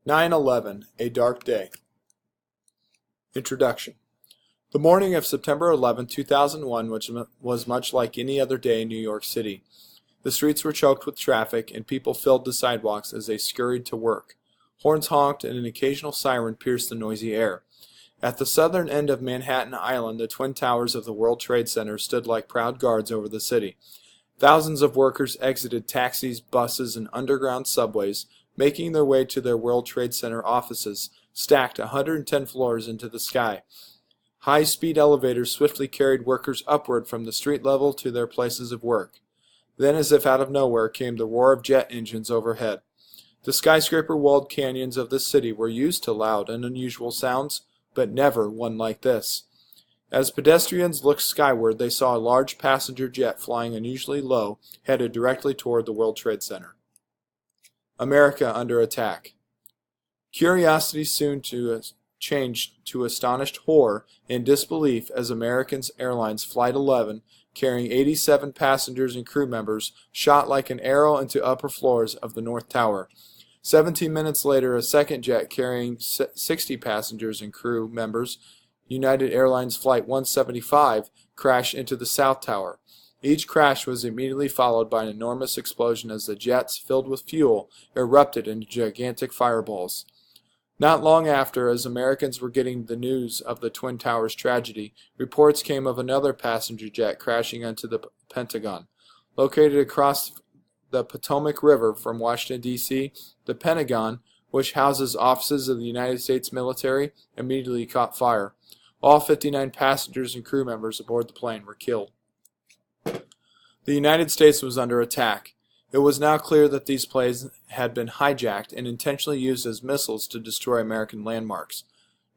9/11, A Dark Day. Introduction. The morning of September 11, 2001 was much like any other day in New York City. The streets were choked with traffic, and people filled the sidewalks as they scurried to work. Horns honked, and an occasional siren pierced the noisy air. At the southern end of Manhattan Island, the Twin Towers of the World Trade Center stood like proud guards over the city. Thousands of workers exited taxis, buses, and underground subways, making their way to their World Trade Center offices, stacked 110 floors into the sky. High-speed elevators swiftly carried workers upward from the street level to their places of work. Then, as if out of nowhere, came the roar of jet engines overhead. The skyscraper-walled canyons of the city were used to loud and unusual sounds, but never one like this. As pedestrians looked skyward, they saw a large passenger jet flying unusually low, headed directly toward the World Trade Center. America under attack. Curiosity soon changed to astonished horror and disbelief as American Airlines Flight 11, carrying 87 passengers and crew members, shot like an arrow into upper floors of the North Tower. 17 minutes later, a second jet carrying 60 passengers and crew members, United Airlines Flight 175, crashed into the South Tower. Each crash was immediately followed by an enormous explosion as the jets, filled with fuel, erupted into gigantic fireballs. Not long after, as Americans were getting the news of the Twin Towers tragedy, reports came of another passenger jet crashing into the Pentagon. Located across the Potomac River from Washington, D.C., the Pentagon, which houses offices of the United States military, immediately caught fire. All 59 passengers and crew members aboard the plane were killed. The United States was under attack. It was now clear that these planes had been hijacked and intentionally used as missiles to destroy American landmarks.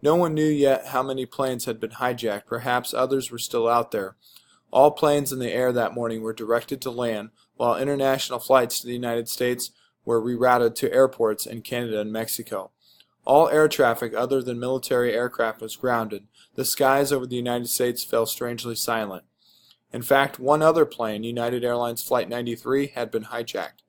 No one knew yet how many planes had been hijacked. Perhaps others were still out there. All planes in the air that morning were directed to land, while international flights to the United States were rerouted to airports in Canada and Mexico. All air traffic other than military aircraft was grounded. The skies over the United States fell strangely silent. In fact, one other plane, United Airlines Flight 93, had been hijacked.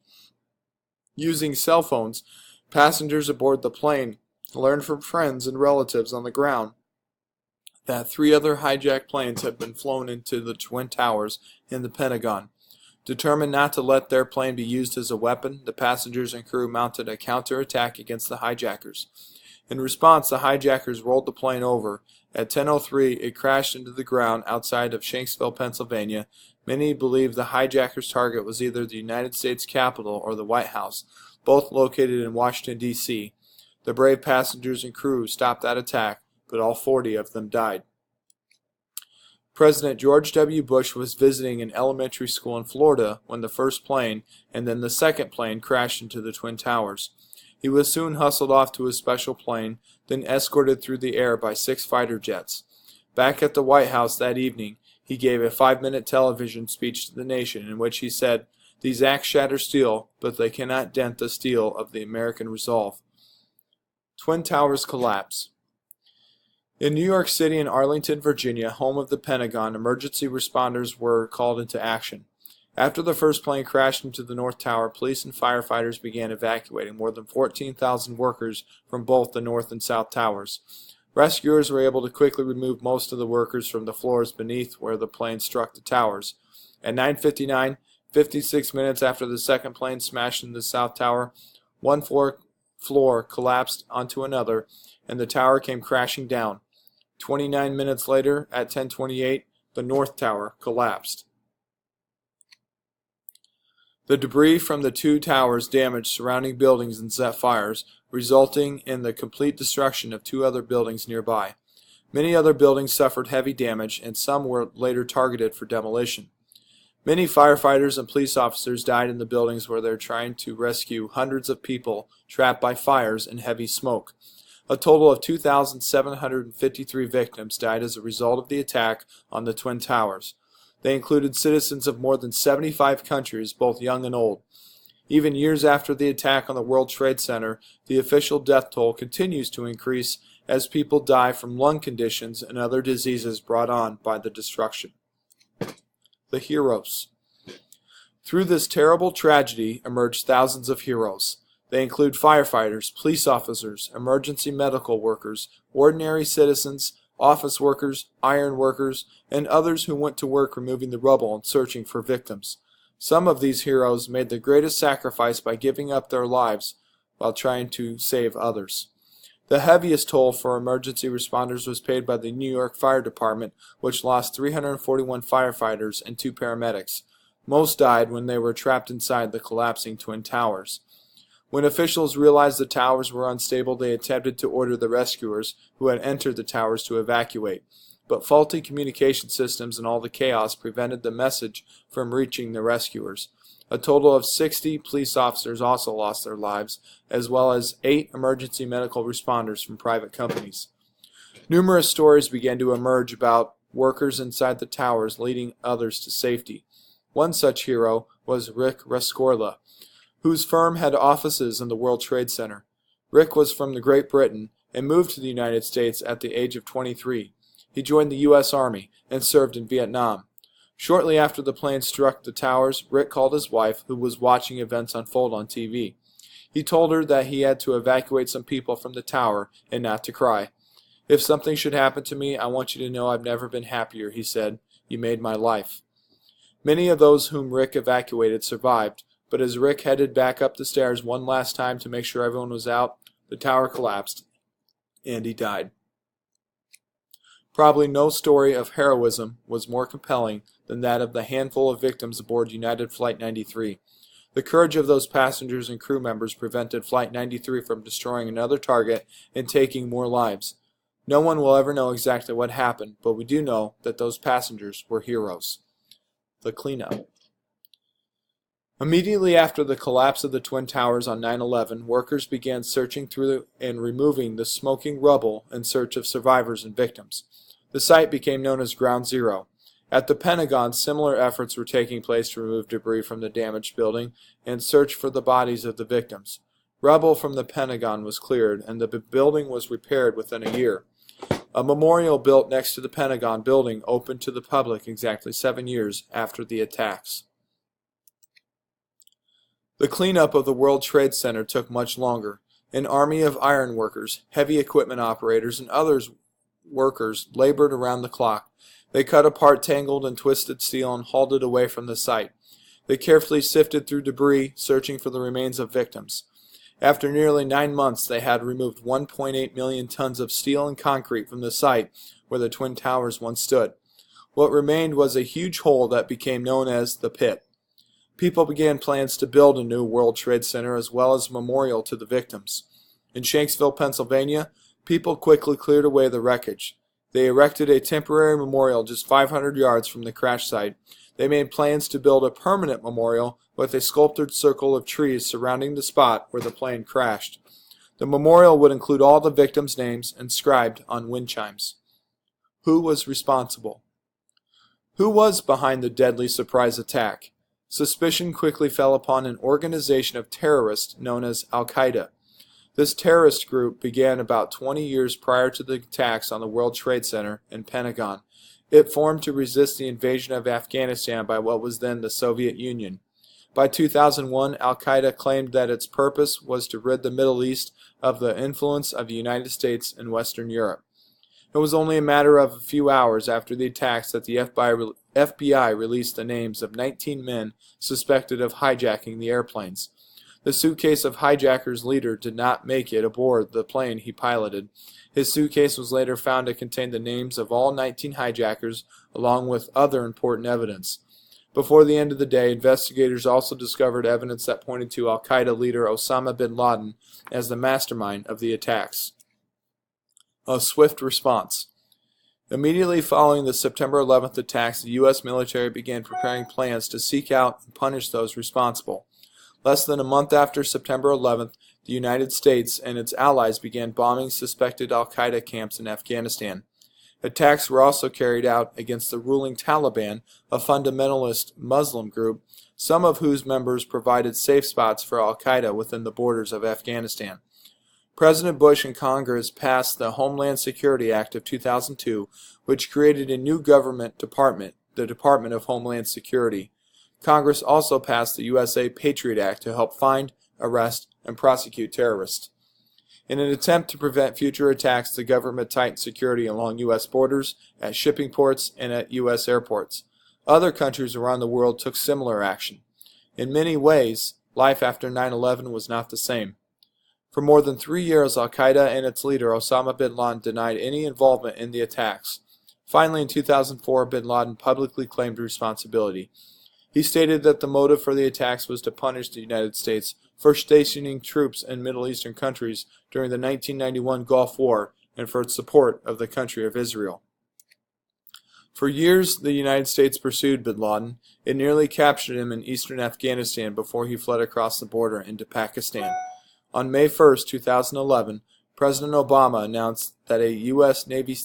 Using cell phones, passengers aboard the plane learned from friends and relatives on the ground that 3 other hijacked planes had been flown into the Twin Towers in the Pentagon. Determined not to let their plane be used as a weapon, the passengers and crew mounted a counterattack against the hijackers. In response, the hijackers rolled the plane over. At 10:03, it crashed into the ground outside of Shanksville, Pennsylvania. Many believe the hijackers' target was either the United States Capitol or the White House, both located in Washington, D.C. The brave passengers and crew stopped that attack, but all 40 of them died. President George W. Bush was visiting an elementary school in Florida when the first plane and then the second plane crashed into the Twin Towers. He was soon hustled off to his special plane, then escorted through the air by 6 fighter jets. Back at the White House that evening, he gave a 5-minute television speech to the nation in which he said, "These acts shatter steel, but they cannot dent the steel of the American resolve." Twin Towers collapse. In New York City and Arlington, Virginia, home of the Pentagon, emergency responders were called into action. After the first plane crashed into the North Tower, police and firefighters began evacuating more than 14,000 workers from both the North and South Towers. Rescuers were able to quickly remove most of the workers from the floors beneath where the plane struck the towers. At 9:59, 56 minutes after the second plane smashed into the South Tower, one floor collapsed onto another, and the tower came crashing down. 29 minutes later, at 10:28, the North Tower collapsed. The debris from the 2 towers damaged surrounding buildings and set fires, resulting in the complete destruction of 2 other buildings nearby. Many other buildings suffered heavy damage, and some were later targeted for demolition. Many firefighters and police officers died in the buildings where they were trying to rescue hundreds of people trapped by fires and heavy smoke. A total of 2,753 victims died as a result of the attack on the Twin Towers. They included citizens of more than 75 countries, both young and old. Even years after the attack on the World Trade Center, the official death toll continues to increase as people die from lung conditions and other diseases brought on by the destruction. The heroes. Through this terrible tragedy emerged thousands of heroes. They include firefighters, police officers, emergency medical workers, ordinary citizens, office workers, iron workers, and others who went to work removing the rubble and searching for victims. Some of these heroes made the greatest sacrifice by giving up their lives while trying to save others. The heaviest toll for emergency responders was paid by the New York Fire Department, which lost 341 firefighters and 2 paramedics. Most died when they were trapped inside the collapsing Twin Towers. When officials realized the towers were unstable, they attempted to order the rescuers who had entered the towers to evacuate. But faulty communication systems and all the chaos prevented the message from reaching the rescuers. A total of 60 police officers also lost their lives, as well as 8 emergency medical responders from private companies. Numerous stories began to emerge about workers inside the towers leading others to safety. One such hero was Rick Rescorla, whose firm had offices in the World Trade Center. Rick was from Great Britain and moved to the United States at the age of 23. He joined the U.S. Army and served in Vietnam. Shortly after the plane struck the towers, Rick called his wife, who was watching events unfold on TV. He told her that he had to evacuate some people from the tower and not to cry. "If something should happen to me, I want you to know I've never been happier," he said. "You made my life." Many of those whom Rick evacuated survived, but as Rick headed back up the stairs one last time to make sure everyone was out, the tower collapsed, and he died. Probably no story of heroism was more compelling than that of the handful of victims aboard United Flight 93. The courage of those passengers and crew members prevented Flight 93 from destroying another target and taking more lives. No one will ever know exactly what happened, but we do know that those passengers were heroes. The cleanup. Immediately after the collapse of the Twin Towers on 9/11, workers began searching through and removing the smoking rubble in search of survivors and victims. The site became known as Ground Zero. At the Pentagon, similar efforts were taking place to remove debris from the damaged building and search for the bodies of the victims. Rubble from the Pentagon was cleared, and the building was repaired within a year. A memorial built next to the Pentagon building opened to the public exactly 7 years after the attacks. The cleanup of the World Trade Center took much longer. An army of iron workers, heavy equipment operators, and other workers labored around the clock. They cut apart tangled and twisted steel and hauled it away from the site. They carefully sifted through debris, searching for the remains of victims. After nearly 9 months, they had removed 1.8 million tons of steel and concrete from the site where the Twin Towers once stood. What remained was a huge hole that became known as the Pit. People began plans to build a new World Trade Center as well as a memorial to the victims. In Shanksville, Pennsylvania, people quickly cleared away the wreckage. They erected a temporary memorial just 500 yards from the crash site. They made plans to build a permanent memorial with a sculptured circle of trees surrounding the spot where the plane crashed. The memorial would include all the victims' names inscribed on wind chimes. Who was responsible? Who was behind the deadly surprise attack? Suspicion quickly fell upon an organization of terrorists known as Al-Qaeda. This terrorist group began about 20 years prior to the attacks on the World Trade Center and Pentagon. It formed to resist the invasion of Afghanistan by what was then the Soviet Union. By 2001, Al-Qaeda claimed that its purpose was to rid the Middle East of the influence of the United States and Western Europe. It was only a matter of a few hours after the attacks that the FBI released the names of 19 men suspected of hijacking the airplanes. The suitcase of hijackers' leader did not make it aboard the plane he piloted. His suitcase was later found to contain the names of all 19 hijackers, along with other important evidence. Before the end of the day, investigators also discovered evidence that pointed to Al-Qaeda leader Osama bin Laden as the mastermind of the attacks. A swift response. Immediately following the September 11th attacks, the U.S. military began preparing plans to seek out and punish those responsible. Less than a month after September 11th, the United States and its allies began bombing suspected Al-Qaeda camps in Afghanistan. Attacks were also carried out against the ruling Taliban, a fundamentalist Muslim group, some of whose members provided safe spots for Al-Qaeda within the borders of Afghanistan. President Bush and Congress passed the Homeland Security Act of 2002, which created a new government department, the Department of Homeland Security. Congress also passed the USA Patriot Act to help find, arrest, and prosecute terrorists. In an attempt to prevent future attacks, the government tightened security along U.S. borders, at shipping ports, and at U.S. airports. Other countries around the world took similar action. In many ways, life after 9/11 was not the same. For more than 3 years, al-Qaeda and its leader, Osama bin Laden, denied any involvement in the attacks. Finally, in 2004, bin Laden publicly claimed responsibility. He stated that the motive for the attacks was to punish the United States for stationing troops in Middle Eastern countries during the 1991 Gulf War and for its support of the country of Israel. For years, the United States pursued bin Laden. It nearly captured him in eastern Afghanistan before he fled across the border into Pakistan. On May 1, 2011, President Obama announced that a U.S. Navy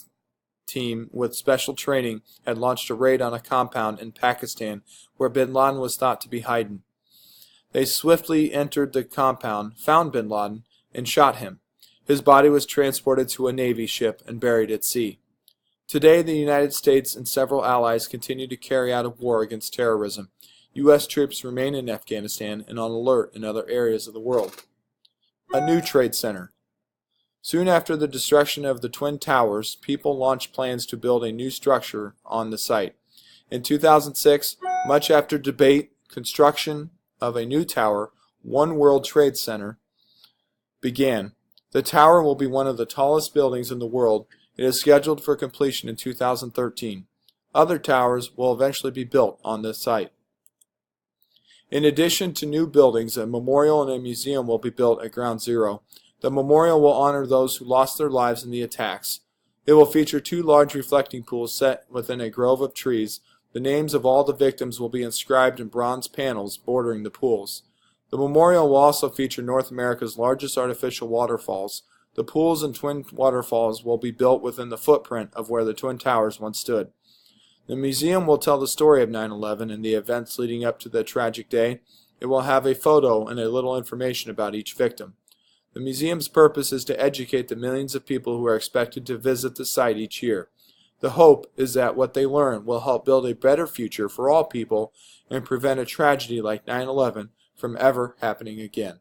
team with special training had launched a raid on a compound in Pakistan where bin Laden was thought to be hiding. They swiftly entered the compound, found bin Laden, and shot him. His body was transported to a Navy ship and buried at sea. Today, the United States and several allies continue to carry out a war against terrorism. U.S. troops remain in Afghanistan and on alert in other areas of the world. A new trade center. Soon after the destruction of the Twin Towers, people launched plans to build a new structure on the site. In 2006, much after debate, construction of a new tower, One World Trade Center, began. The tower will be one of the tallest buildings in the world. It is scheduled for completion in 2013. Other towers will eventually be built on this site. In addition to new buildings, a memorial and a museum will be built at Ground Zero. The memorial will honor those who lost their lives in the attacks. It will feature 2 large reflecting pools set within a grove of trees. The names of all the victims will be inscribed in bronze panels bordering the pools. The memorial will also feature North America's largest artificial waterfalls. The pools and twin waterfalls will be built within the footprint of where the Twin Towers once stood. The museum will tell the story of 9/11 and the events leading up to the tragic day. It will have a photo and a little information about each victim. The museum's purpose is to educate the millions of people who are expected to visit the site each year. The hope is that what they learn will help build a better future for all people and prevent a tragedy like 9/11 from ever happening again.